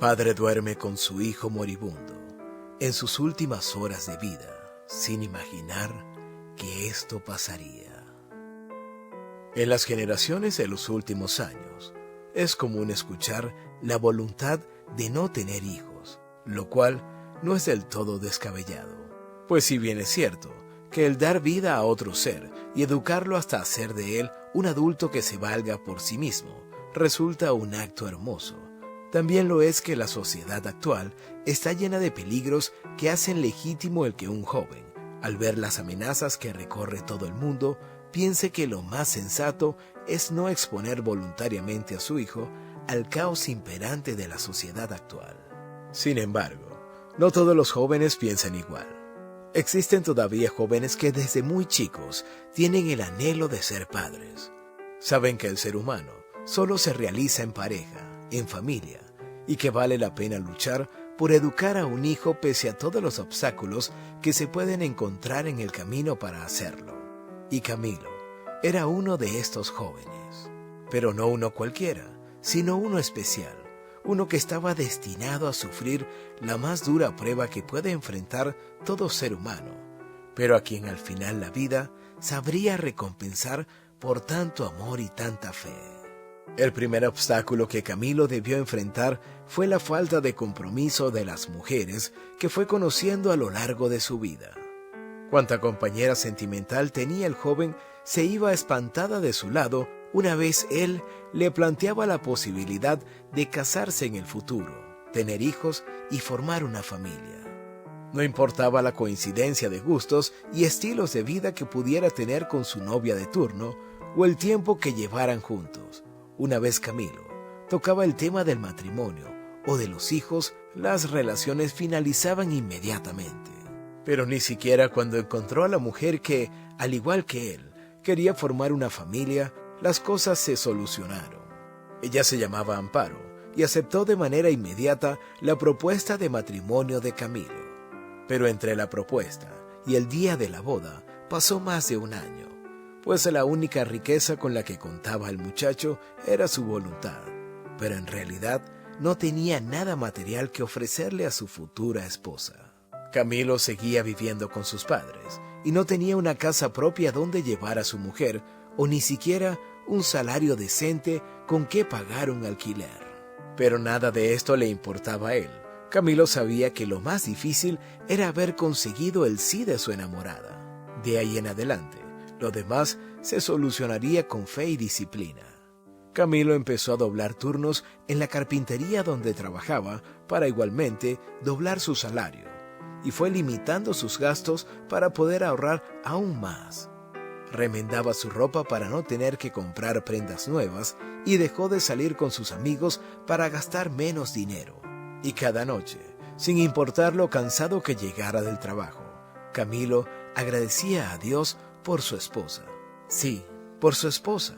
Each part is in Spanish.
Padre duerme con su hijo moribundo en sus últimas horas de vida, sin imaginar que esto pasaría. En las generaciones de los últimos años, es común escuchar la voluntad de no tener hijos, lo cual no es del todo descabellado. Pues si bien es cierto que el dar vida a otro ser y educarlo hasta hacer de él un adulto que se valga por sí mismo, resulta un acto hermoso, también lo es que la sociedad actual está llena de peligros que hacen legítimo el que un joven, al ver las amenazas que recorre todo el mundo, piense que lo más sensato es no exponer voluntariamente a su hijo al caos imperante de la sociedad actual. Sin embargo, no todos los jóvenes piensan igual. Existen todavía jóvenes que desde muy chicos tienen el anhelo de ser padres. Saben que el ser humano solo se realiza en pareja, en familia, y que vale la pena luchar por educar a un hijo pese a todos los obstáculos que se pueden encontrar en el camino para hacerlo. Y Camilo era uno de estos jóvenes, pero no uno cualquiera, sino uno especial, uno que estaba destinado a sufrir la más dura prueba que puede enfrentar todo ser humano, pero a quien al final la vida sabría recompensar por tanto amor y tanta fe. El primer obstáculo que Camilo debió enfrentar fue la falta de compromiso de las mujeres que fue conociendo a lo largo de su vida. Cuanta compañera sentimental tenía el joven se iba espantada de su lado una vez él le planteaba la posibilidad de casarse en el futuro, tener hijos y formar una familia. No importaba la coincidencia de gustos y estilos de vida que pudiera tener con su novia de turno o el tiempo que llevaran juntos. Una vez Camilo tocaba el tema del matrimonio o de los hijos, las relaciones finalizaban inmediatamente. Pero ni siquiera cuando encontró a la mujer que, al igual que él, quería formar una familia, las cosas se solucionaron. Ella se llamaba Amparo y aceptó de manera inmediata la propuesta de matrimonio de Camilo. Pero entre la propuesta y el día de la boda pasó más de un año, pues la única riqueza con la que contaba el muchacho era su voluntad, pero en realidad no tenía nada material que ofrecerle a su futura esposa. Camilo seguía viviendo con sus padres y no tenía una casa propia donde llevar a su mujer o ni siquiera un salario decente con que pagar un alquiler. Pero nada de esto le importaba a él. Camilo sabía que lo más difícil era haber conseguido el sí de su enamorada. De ahí en adelante, lo demás se solucionaría con fe y disciplina. Camilo empezó a doblar turnos en la carpintería donde trabajaba para igualmente doblar su salario, y fue limitando sus gastos para poder ahorrar aún más. Remendaba su ropa para no tener que comprar prendas nuevas y dejó de salir con sus amigos para gastar menos dinero. Y cada noche, sin importar lo cansado que llegara del trabajo, Camilo agradecía a Dios por su esposa. Sí, por su esposa,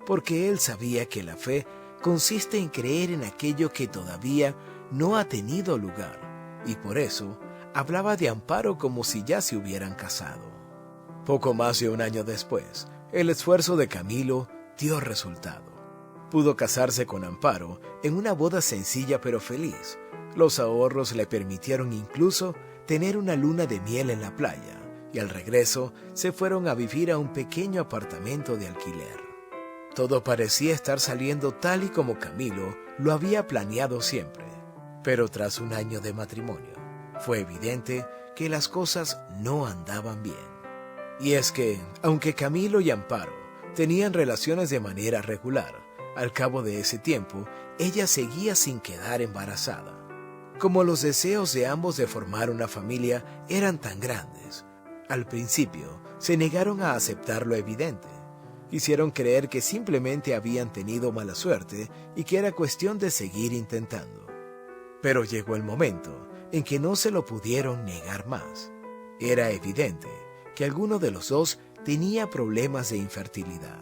porque él sabía que la fe consiste en creer en aquello que todavía no ha tenido lugar, y por eso hablaba de Amparo como si ya se hubieran casado. Poco más de un año después, el esfuerzo de Camilo dio resultado. Pudo casarse con Amparo en una boda sencilla pero feliz. Los ahorros le permitieron incluso tener una luna de miel en la playa, y al regreso se fueron a vivir a un pequeño apartamento de alquiler. Todo parecía estar saliendo tal y como Camilo lo había planeado siempre. Pero tras un año de matrimonio, fue evidente que las cosas no andaban bien. Y es que, aunque Camilo y Amparo tenían relaciones de manera regular, al cabo de ese tiempo, ella seguía sin quedar embarazada. Como los deseos de ambos de formar una familia eran tan grandes, al principio se negaron a aceptar lo evidente. Hicieron creer que simplemente habían tenido mala suerte y que era cuestión de seguir intentando. Pero llegó el momento en que no se lo pudieron negar más. Era evidente que alguno de los dos tenía problemas de infertilidad.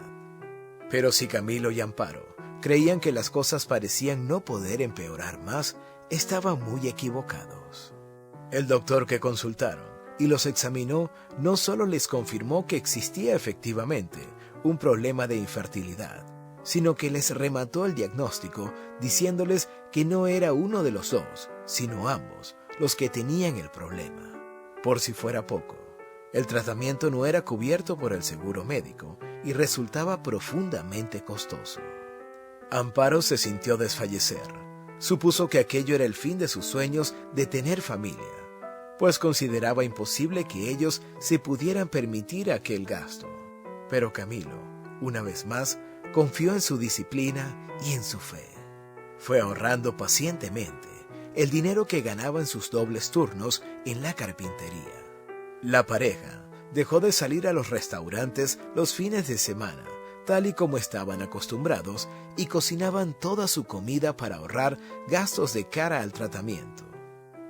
Pero si Camilo y Amparo creían que las cosas parecían no poder empeorar más, estaban muy equivocados. El doctor que consultaron y los examinó no solo les confirmó que existía efectivamente un problema de infertilidad, sino que les remató el diagnóstico diciéndoles que no era uno de los dos, sino ambos, los que tenían el problema. Por si fuera poco, el tratamiento no era cubierto por el seguro médico y resultaba profundamente costoso. Amparo se sintió desfallecer. Supuso que aquello era el fin de sus sueños de tener familia, pues consideraba imposible que ellos se pudieran permitir aquel gasto. Pero Camilo, una vez más, confió en su disciplina y en su fe. Fue ahorrando pacientemente el dinero que ganaba en sus dobles turnos en la carpintería. La pareja dejó de salir a los restaurantes los fines de semana, tal y como estaban acostumbrados, y cocinaban toda su comida para ahorrar gastos de cara al tratamiento.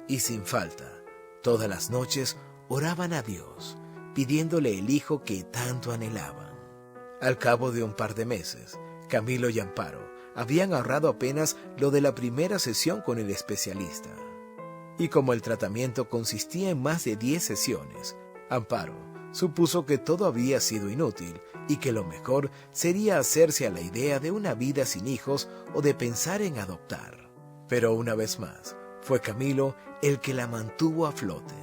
Y sin falta, todas las noches oraban a Dios, pidiéndole el hijo que tanto anhelaban. Al cabo de un par de meses, Camilo y Amparo habían ahorrado apenas lo de la primera sesión con el especialista. Y como el tratamiento consistía en más de 10 sesiones, Amparo supuso que todo había sido inútil y que lo mejor sería hacerse a la idea de una vida sin hijos o de pensar en adoptar. Pero una vez más, fue Camilo el que la mantuvo a flote.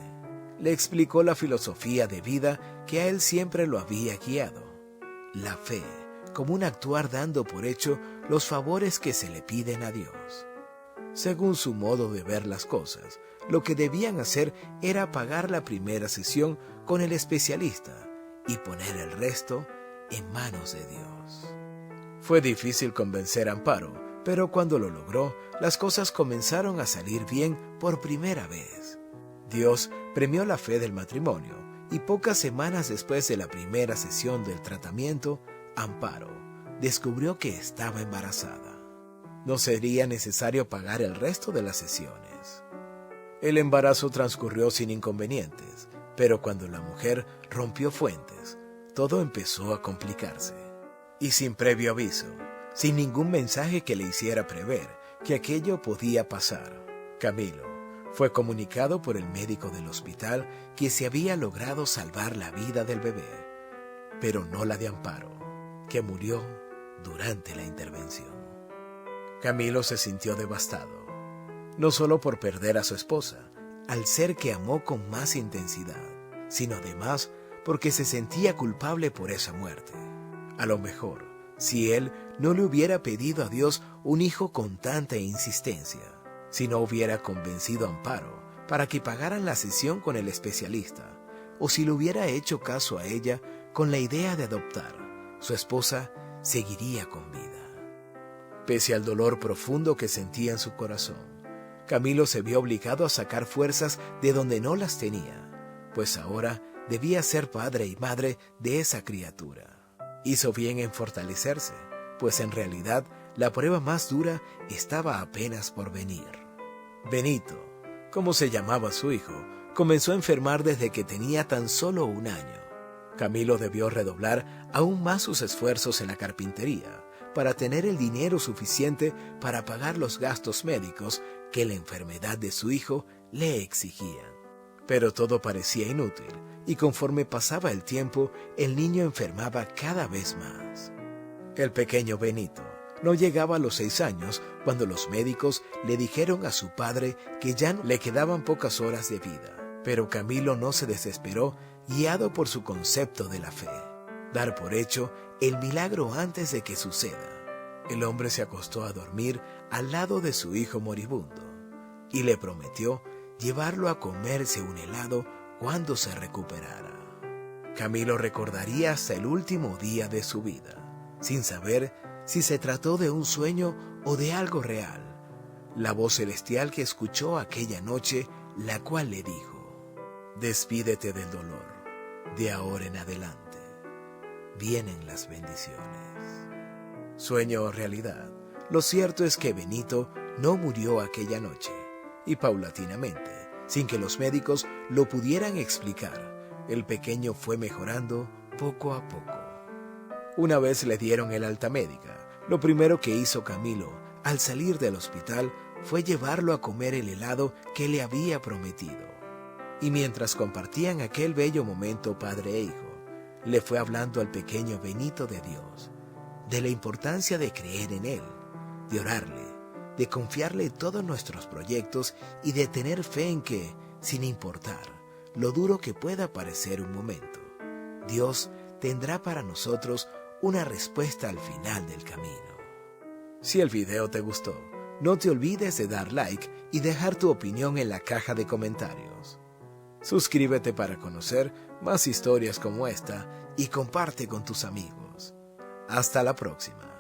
Le explicó la filosofía de vida que a él siempre lo había guiado. La fe, como un actuar dando por hecho los favores que se le piden a Dios. Según su modo de ver las cosas, lo que debían hacer era pagar la primera sesión con el especialista y poner el resto en manos de Dios. Fue difícil convencer a Amparo, pero cuando lo logró, las cosas comenzaron a salir bien por primera vez. Dios premió la fe del matrimonio y pocas semanas después de la primera sesión del tratamiento, Amparo descubrió que estaba embarazada. No sería necesario pagar el resto de las sesiones. El embarazo transcurrió sin inconvenientes, pero cuando la mujer rompió fuentes, todo empezó a complicarse. Y sin previo aviso, sin ningún mensaje que le hiciera prever que aquello podía pasar, Camilo fue comunicado por el médico del hospital que se había logrado salvar la vida del bebé, pero no la de Amparo, que murió durante la intervención. Camilo se sintió devastado, no solo por perder a su esposa, al ser que amó con más intensidad, sino además porque se sentía culpable por esa muerte. A lo mejor, si él no le hubiera pedido a Dios un hijo con tanta insistencia, si no hubiera convencido a Amparo para que pagaran la sesión con el especialista, o si le hubiera hecho caso a ella con la idea de adoptar, su esposa seguiría con vida. Pese al dolor profundo que sentía en su corazón, Camilo se vio obligado a sacar fuerzas de donde no las tenía, pues ahora debía ser padre y madre de esa criatura. Hizo bien en fortalecerse, pues en realidad la prueba más dura estaba apenas por venir. Benito, como se llamaba su hijo, comenzó a enfermar desde que tenía tan solo 1 año. Camilo debió redoblar aún más sus esfuerzos en la carpintería para tener el dinero suficiente para pagar los gastos médicos que la enfermedad de su hijo le exigía. Pero todo parecía inútil, y conforme pasaba el tiempo, el niño enfermaba cada vez más. El pequeño Benito no llegaba a los 6 años cuando los médicos le dijeron a su padre que ya le quedaban pocas horas de vida. Pero Camilo no se desesperó, guiado por su concepto de la fe. Dar por hecho el milagro antes de que suceda. El hombre se acostó a dormir al lado de su hijo moribundo y le prometió llevarlo a comerse un helado cuando se recuperara. Camilo recordaría hasta el último día de su vida, sin saber si se trató de un sueño o de algo real, la voz celestial que escuchó aquella noche, la cual le dijo: despídete del dolor, de ahora en adelante vienen las bendiciones. Sueño o realidad, lo cierto es que Benito no murió aquella noche, y paulatinamente, sin que los médicos lo pudieran explicar, el pequeño fue mejorando poco a poco. Una vez le dieron el alta médica, lo primero que hizo Camilo al salir del hospital fue llevarlo a comer el helado que le había prometido. Y mientras compartían aquel bello momento padre e hijo, le fue hablando al pequeño Benito de Dios, de la importancia de creer en Él, de orarle, de confiarle todos nuestros proyectos y de tener fe en que, sin importar lo duro que pueda parecer un momento, Dios tendrá para nosotros una respuesta al final del camino. Si el video te gustó, no te olvides de dar like y dejar tu opinión en la caja de comentarios. Suscríbete para conocer más historias como esta y comparte con tus amigos. Hasta la próxima.